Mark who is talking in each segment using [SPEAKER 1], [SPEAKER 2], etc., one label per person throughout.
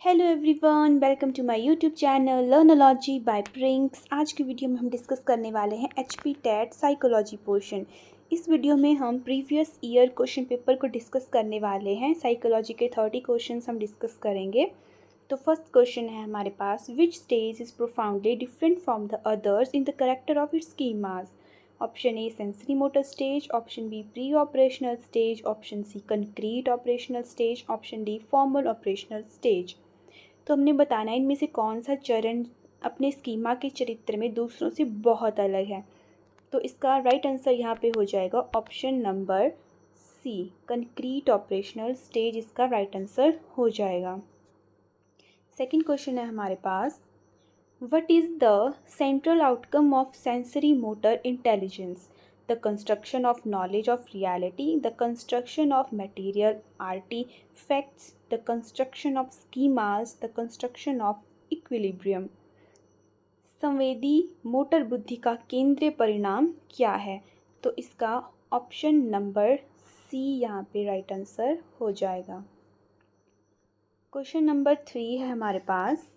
[SPEAKER 1] Hello everyone, welcome to my YouTube channel Learnology by Prinks. आज की video में हम डिस्कस करने वाले हैं एचपी टेट साइकोलॉजी पोर्शन। इस वीडियो में हम प्रीवियस ईयर क्वेश्चन पेपर को डिस्कस करने वाले हैं। साइकोलॉजी के 30 क्वेश्चंस हम डिस्कस करेंगे। तो फर्स्ट क्वेश्चन है हमारे पास, which stage is profoundly different from the others in the character of its schemas. Option A sensory motor stage, option B pre operational stage, option C concrete operational stage, option D formal operational stage. तो हमने बताना है इनमें से कौन सा चरण अपने स्कीमा के चरित्र में दूसरों से बहुत अलग है। तो इसका राइट आंसर यहाँ पे हो जाएगा option number C, concrete operational stage इसका राइट आंसर हो जाएगा। सेकंड क्वेश्चन है हमारे पास, what is the central outcome of sensory motor intelligence? The construction of knowledge of reality, the construction of material artifacts, the construction of schemas, the construction of equilibrium। संवेदी motor बुद्धि का केंद्रीय परिणाम क्या है? तो इसका ऑप्शन नंबर सी यहाँ पे राइट आंसर हो जाएगा। क्वेश्चन नंबर 3 है हमारे पास,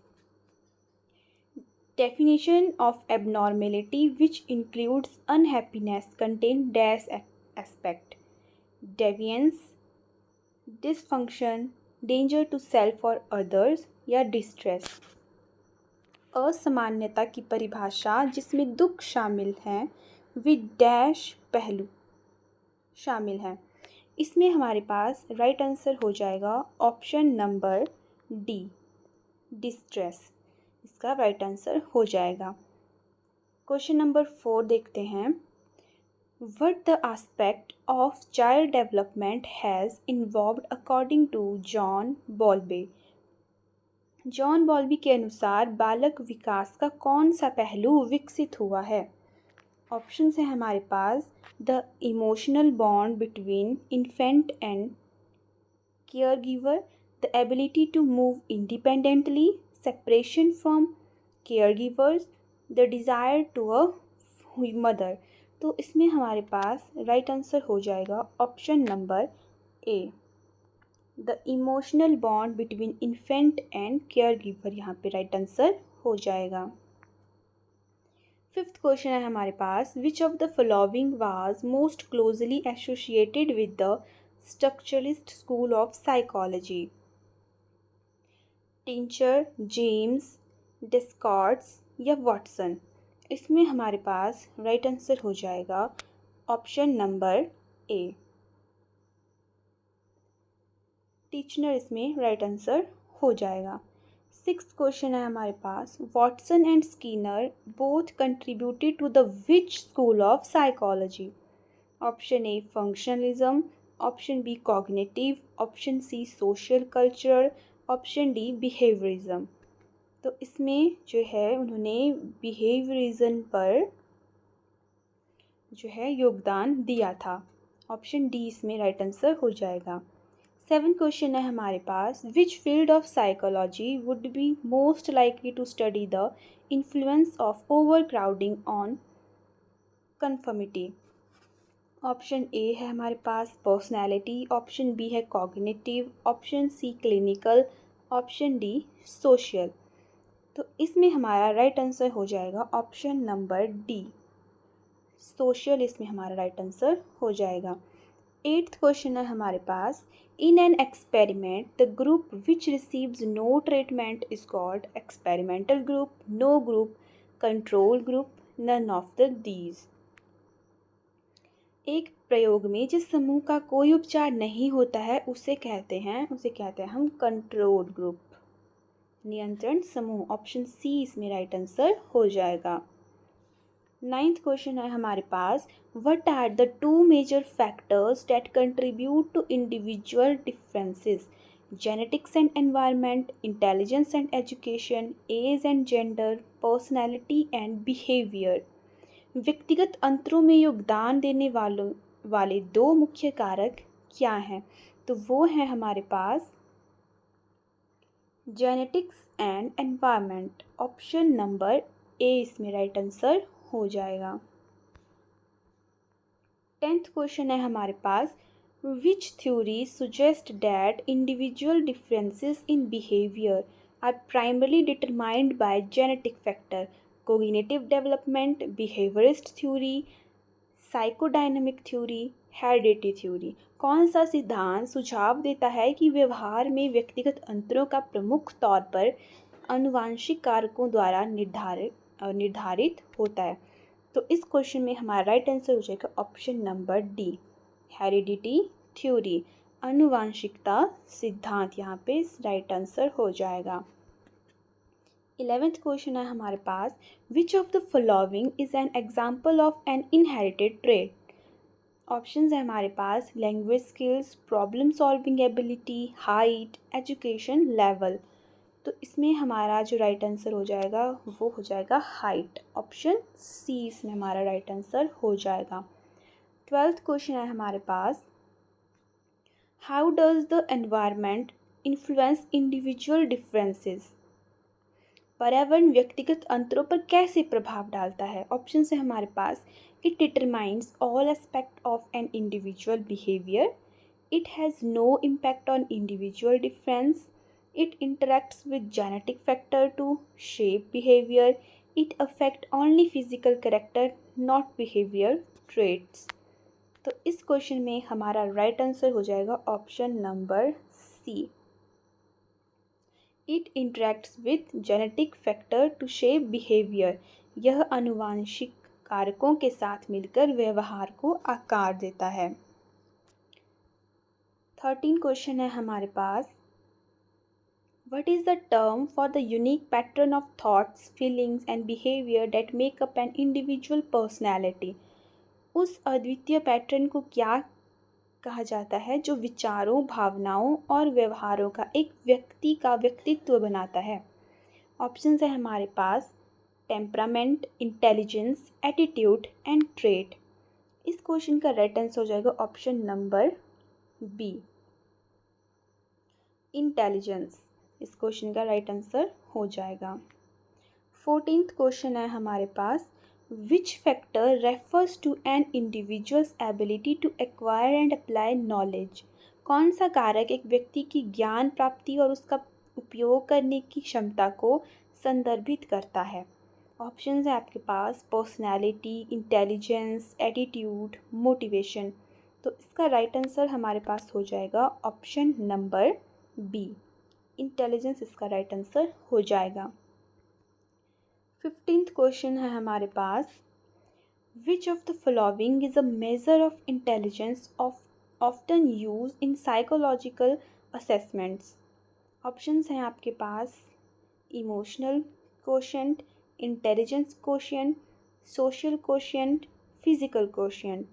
[SPEAKER 1] definition of abnormality which includes unhappiness contain dash aspect: deviance, dysfunction, danger to self or others या distress। असामान्यता की परिभाषा जिसमें दुख शामिल है विद डैश पहलू शामिल हैं। इसमें हमारे पास राइट आंसर हो जाएगा ऑप्शन नंबर डी, डिस्ट्रेस इसका राइट आंसर हो जाएगा। क्वेश्चन नंबर 4 देखते हैं, what the aspect of child development has involved according to John Bowlby. John Bowlby के अनुसार बालक विकास का कौन सा पहलू विकसित हुआ है? ऑप्शंस हैं हमारे पास, the emotional bond between infant and care giver, the ability to move independently, separation from caregivers, the desire to a mother। तो इसमें हमारे पास राइट आंसर हो जाएगा option number A, the emotional bond between infant and care giver यहाँ पे right answer हो जाएगा। फिफ्थ क्वेश्चन है हमारे पास, which of the following was most closely associated with the structuralist school of psychology? Titchener, James, Descartes या Watson. इसमें हमारे पास राइट आंसर हो जाएगा ऑप्शन नंबर ए, टीचनर इसमें राइट आंसर हो जाएगा। सिक्स्थ क्वेश्चन है हमारे पास, Watson and Skinner both contributed to the which school of psychology? Option A functionalism, option B cognitive, option C social culture, option D behaviourism. तो इसमें जो है उन्होंने बिहेवियरिज्म पर जो है योगदान दिया था। ऑप्शन डी इसमें राइट आंसर हो जाएगा। 7 क्वेश्चन है हमारे पास, which field of psychology would be most likely to study the influence of over crowding on conformity? Option A है हमारे पास पर्सनैलिटी, ऑप्शन बी है cognitive, option C clinical, option D social. तो इसमें हमारा राइट आंसर हो जाएगा option number D, social इसमें हमारा राइट आंसर हो जाएगा। 8th क्वेश्चन है हमारे पास, in an experiment the group which receives no treatment is called experimental group, no group, control group, none of the these. एक प्रयोग में जिस समूह का कोई उपचार नहीं होता है उसे कहते हैं हम कंट्रोल ग्रुप, नियंत्रण समूह। ऑप्शन सी इसमें राइट आंसर हो जाएगा। 9th क्वेश्चन है हमारे पास, what are the 2 major factors that contribute to individual differences? Genetics and environment, intelligence and education, age and gender, personality and behaviour. व्यक्तिगत अंतरों में योगदान देने वाले 2 मुख्य कारक क्या हैं? तो वो हैं हमारे पास genetics and environment. Option number A इसमें राइट आंसर हो जाएगा। 10th क्वेश्चन है हमारे पास, which theory suggest that individual differences in behaviour are primarily determined by genetic factor, cognitive development, behaviorist theory, psychodynamic theory, heredity theory. कौन सा सिद्धांत सुझाव देता है कि व्यवहार में व्यक्तिगत अंतरों का प्रमुख तौर पर आनुवंशिक कारकों द्वारा निर्धारित होता है? तो इस क्वेश्चन में हमारा राइट आंसर हो जाएगा option number D, heredity theory, आनुवंशिकता सिद्धांत यहाँ पे राइट आंसर हो जाएगा। 11th क्वेश्चन है हमारे पास, which of the following is an example of an inherited trait? Options है हमारे पास, language skills, problem solving ability, height, education level. तो इसमें हमारा जो राइट आंसर हो जाएगा वो हो जाएगा हाइट, ऑप्शन सी इसमें हमारा राइट आंसर हो जाएगा। 12th क्वेश्चन है हमारे पास, how does the environment influence individual differences? पर्यावरण व्यक्तिगत अंतरों पर कैसे प्रभाव डालता है? ऑप्शन है हमारे पास, it determines all aspect of an individual behaviour, it has no impact on individual difference, it interacts with genetic factor to shape behaviour, it affect only physical character not behaviour traits. तो इस question में हमारा right answer हो जाएगा option number C, it interacts with genetic factor to shape behaviour. यह आनुवांशिक कारकों के साथ मिलकर व्यवहार को आकार देता है। 13 क्वेश्चन है हमारे पास, what is the term for the unique pattern of thoughts, feelings and behaviour that make up an individual personality? उस अद्वितीय पैटर्न को क्या कहा जाता है जो विचारों, भावनाओं और व्यवहारों का एक व्यक्ति का व्यक्तित्व बनाता है? ऑप्शंस है हमारे पास, temperament, intelligence, attitude and trait. इस क्वेश्चन का राइट आंसर हो जाएगा ऑप्शन नंबर बी, इंटेलिजेंस। इस क्वेश्चन का राइट आंसर हो जाएगा। 14th क्वेश्चन है हमारे पास, which factor refers to an individual's ability to acquire and apply knowledge? कौन सा कारक एक व्यक्ति की ज्ञान प्राप्ति और उसका उपयोग करने की क्षमता को संदर्भित करता है? ऑप्शंस है आपके पास, पर्सनैलिटी, इंटेलिजेंस, एटीट्यूड, मोटिवेशन। तो इसका राइट आंसर हमारे पास हो जाएगा ऑप्शन नंबर बी, इंटेलिजेंस इसका राइट आंसर हो जाएगा। 15th क्वेश्चन है हमारे पास, which of the following is a measure of intelligence often use in psychological assessments? Options हैं आपके पास, emotional quotient, intelligence quotient, social quotient, physical quotient.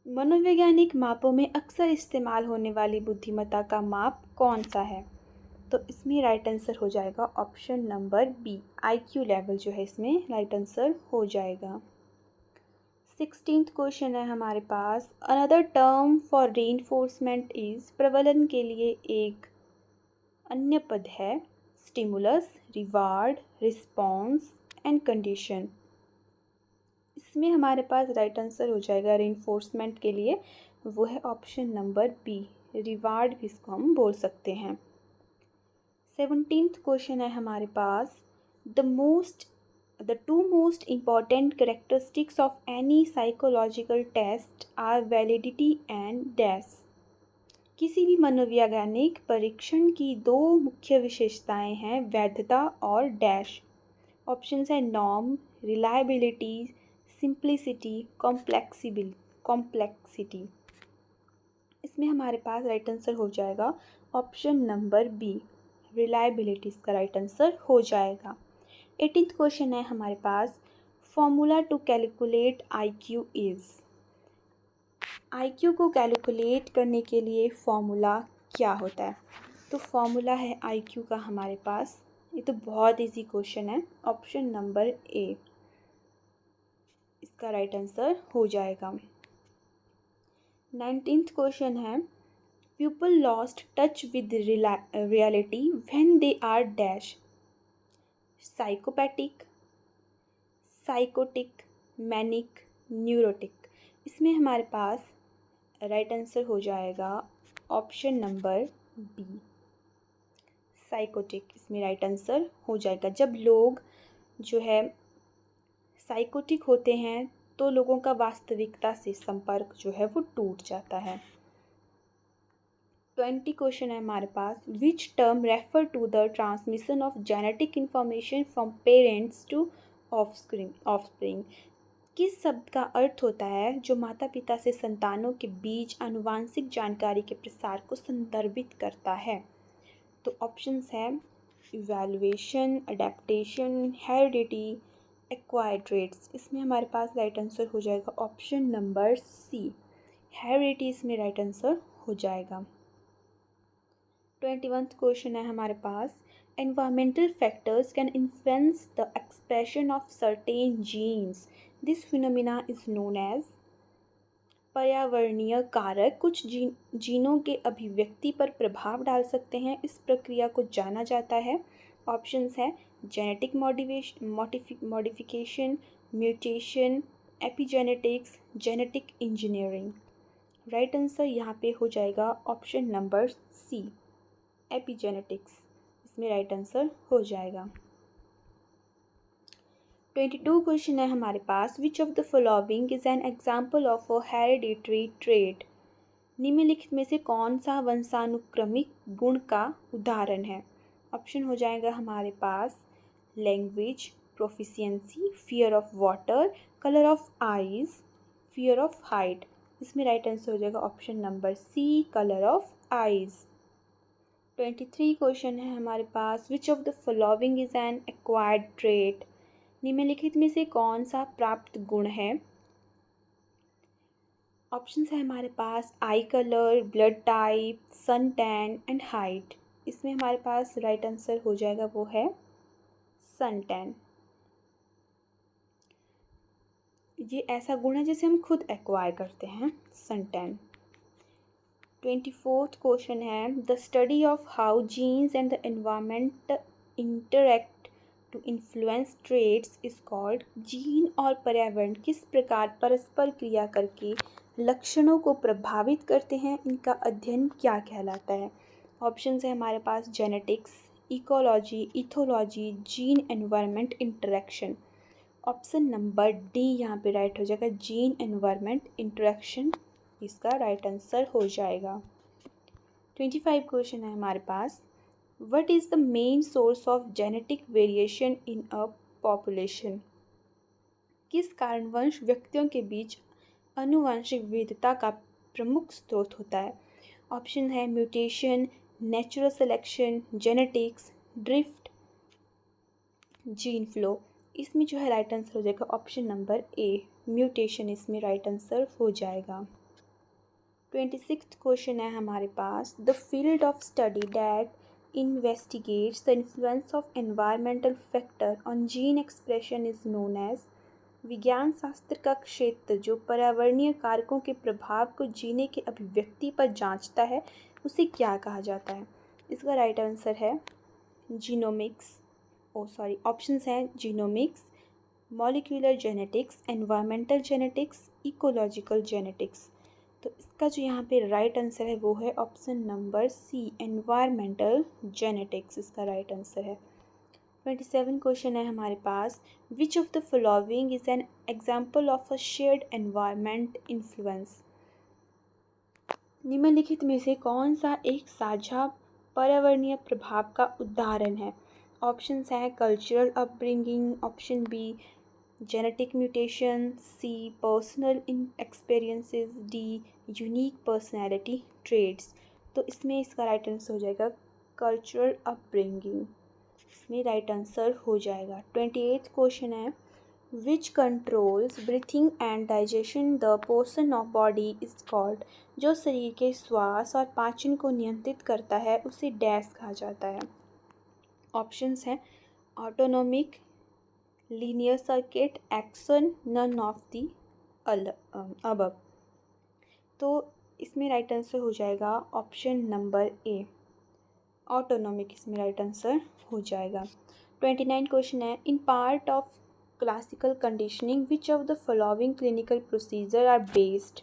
[SPEAKER 1] मनोवैज्ञानिक मापों में अक्सर इस्तेमाल होने वाली बुद्धिमत्ता का माप कौन सा है? तो इसमें राइट आंसर हो जाएगा option number B, IQ level जो है इसमें राइट आंसर हो जाएगा। 16th क्वेश्चन है हमारे पास, another term for reinforcement is, प्रबलन के लिए एक अन्य पद है, stimulus, reward, response and condition. इसमें हमारे पास राइट आंसर हो जाएगा रीइंफोर्समेंट के लिए, वो है ऑप्शन नंबर बी, रिवार्ड भी इसको हम बोल सकते हैं। 17th क्वेश्चन है हमारे पास, the two most important characteristics of any psychological test are validity and dash. किसी भी मनोवैज्ञानिक परीक्षण की दो मुख्य विशेषताएं हैं, वैधता और डैश। ऑप्शंस है नॉर्म, रिलायबिलिटी, सिंप्लिसिटी, कॉम्प्लेक्सिटी। इसमें हमारे पास राइट आंसर हो जाएगा ऑप्शन नंबर बी, रिलायबिलिटी इसका राइट आंसर हो जाएगा। 18th क्वेश्चन है हमारे पास, formula to calculate IQ is. IQ को कैलकुलेट करने के लिए फॉर्मूला क्या होता है? तो फॉर्मूला है आईक्यू का हमारे पास, ये तो बहुत इजी क्वेश्चन है, ऑप्शन नंबर ए इसका राइट आंसर हो जाएगा। 19th क्वेश्चन है, people lost touch with reality when they are dash, psychopathic, psychotic, manic, neurotic। इसमें हमारे पास राइट आंसर हो जाएगा ऑप्शन नंबर बी, साइकोटिक इसमें राइट आंसर हो जाएगा। जब लोग जो है साइकोटिक होते हैं तो लोगों का वास्तविकता से संपर्क जो है वो टूट जाता है। 20 क्वेश्चन है हमारे पास। Which term refer to the transmission of genetic information from parents to offspring. किस शब्द का अर्थ होता है जो माता पिता से संतानों के बीच आनुवांशिक जानकारी के प्रसार को संदर्भित करता है? तो ऑप्शंस है evaluation, adaptation, heredity, acquired traits. इसमें हमारे पास राइट आंसर हो जाएगा ऑप्शन नंबर सी, हेरिडिटी इसमें राइट आंसर हो जाएगा। 21 क्वेश्चन है हमारे पास। Environmental factors can influence the expression of certain genes, this phenomena is known as. पर्यावरणीय कारक कुछ जीनों के अभिव्यक्ति पर प्रभाव डाल सकते हैं, इस प्रक्रिया को जाना जाता है। ऑप्शंस है genetic modification, mutation, epigenetics, genetic engineering. Right answer यहाँ पे हो जाएगा ऑप्शन नंबर सी, एपिजेनेटिक्स इसमें राइट आंसर हो जाएगा। 22 क्वेश्चन है हमारे पास। Which of the following is an example of a hereditary trait, निम्नलिखित में से कौन सा वंशानुक्रमिक गुण का उदाहरण है? ऑप्शन हो जाएगा हमारे पास language, proficiency, fear of water, colour of eyes, fear of height. इसमें राइट आंसर हो जाएगा option number C, colour of eyes. 23 question है हमारे पास। Which of the following is an acquired trait, निम्नलिखित में से कौन सा प्राप्त गुण है? ऑप्शंस है हमारे पास eye colour, blood type, sun tan and height. इसमें हमारे पास राइट आंसर हो जाएगा वो है सन टैन। ये ऐसा गुण है जिसे हम खुद एक्वायर करते हैं, सन टैन। 24th क्वेश्चन है। The study of how genes and the environment interact to influence traits is called. Gene और पर्यावरण किस प्रकार परस्पर क्रिया करके लक्षणों को प्रभावित करते हैं, इनका अध्ययन क्या कहलाता है? ऑप्शंस है हमारे पास genetics, ecology, ethology, gene environment interaction. Option number D यहाँ पे राइट हो जाएगा, जीन एनवायरमेंट इंटरेक्शन इसका राइट आंसर हो जाएगा। 25 क्वेश्चन है हमारे पास। What is the main source of genetic variation in a population, किस कारणवश व्यक्तियों के बीच आनुवंशिक विविधता का प्रमुख स्रोत होता है? ऑप्शन है mutation, natural selection, genetics, drift, gene flow. इसमें जो है राइट आंसर हो जाएगा ऑप्शन नंबर ए, म्यूटेशन इसमें राइट आंसर हो जाएगा। 26th क्वेश्चन है हमारे पास। The field of study that investigates the influence of environmental factor on gene expression is known as। विज्ञान शास्त्र का क्षेत्र जो पर्यावरणीय कारकों के प्रभाव को जीने के अभिव्यक्ति पर जांचता है उसे क्या कहा जाता है? इसका राइट आंसर है जीनोमिक्स, ऑप्शंस हैं genomics, molecular genetics, environmental genetics, ecological genetics. तो इसका जो यहाँ पे राइट आंसर है वो है option number C, environmental genetics इसका राइट आंसर है। 27 क्वेश्चन है हमारे पास। Which of the following is an example of a shared environment influence, निम्नलिखित में से कौन सा एक साझा पर्यावरणीय प्रभाव का उदाहरण है? ऑप्शंस हैं cultural upbringing, option B genetic mutation, C personal experiences, D unique personality traits. तो इसमें इसका राइट आंसर हो जाएगा कल्चरल अपब्रिंगिंग, इसमें राइट आंसर हो जाएगा। 28th क्वेश्चन है। Which controls breathing and digestion the portion of body is called, जो शरीर के श्वास और पाचन को नियंत्रित करता है उसे डैश कहा जाता है? ऑप्शंस हैं autonomic, linear circuit, action, none of the above. तो इसमें राइट आंसर हो जाएगा ऑप्शन नंबर ए, ऑटोनोमिक इसमें राइट आंसर हो जाएगा। 29 क्वेश्चन है। In part of classical conditioning which of the following clinical procedure are based,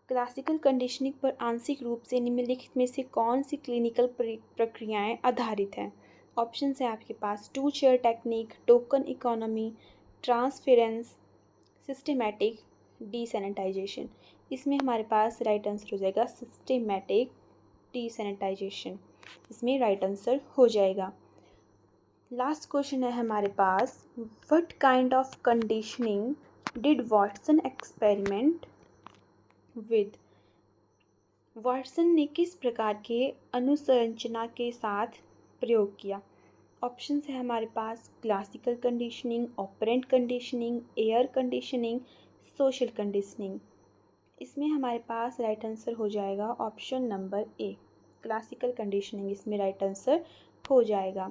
[SPEAKER 1] classical conditioning पर आंशिक रूप से निम्नलिखित में से कौन सी क्लिनिकल प्रक्रियाएं आधारित हैं? ऑप्शन है आपके पास 2 chair technique, token economy, transference, systematic, desensitization. इसमें हमारे पास राइट आंसर हो जाएगा सिस्टेमैटिक डीसैनिटाइजेशन। इसमें राइट आंसर हो जाएगा। लास्ट क्वेश्चन है हमारे पास, what kind of conditioning did Watson experiment with? Watson ने किस प्रकार के अनुसंरचना के साथ प्रयोग किया? ऑप्शन है हमारे पास classical conditioning, operant conditioning, air conditioning, social conditioning. इसमें हमारे पास राइट आंसर हो जाएगा option number A, classical conditioning. इसमें राइट आंसर हो जाएगा।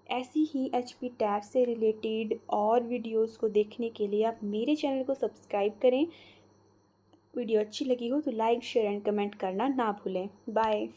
[SPEAKER 1] ऐसी ही HP टैट से रिलेटेड और वीडियोस को देखने के लिए आप मेरे चैनल को सब्सक्राइब करें। वीडियो अच्छी लगी हो तो लाइक, शेयर एंड कमेंट करना ना भूलें। बाय।